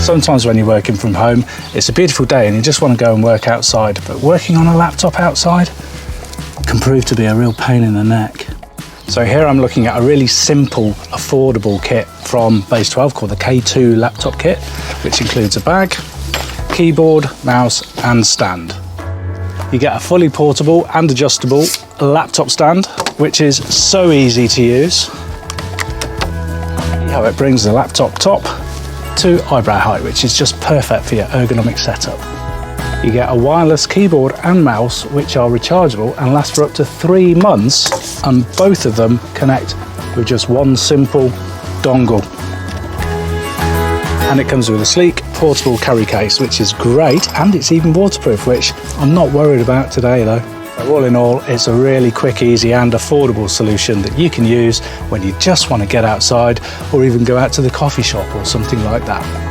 Sometimes when you're working from home, it's a beautiful day and you just want to go and work outside, but working on a laptop outside can prove to be a real pain in the neck. So here I'm looking at a really simple, affordable kit from Base 12 called the K2 laptop kit, which includes a bag, keyboard, mouse and stand. You get a fully portable and adjustable laptop stand, which is so easy to use. How it brings the laptop top to eyebrow height, which is just perfect for your ergonomic setup. You get a wireless keyboard and mouse, which are rechargeable and last for up to 3 months, and both of them connect with just one simple dongle. And it comes with a sleek, portable carry case, which is great, and it's even waterproof, which I'm not worried about today though. So all in all, it's a really quick, easy and affordable solution that you can use when you just want to get outside or even go out to the coffee shop or something like that.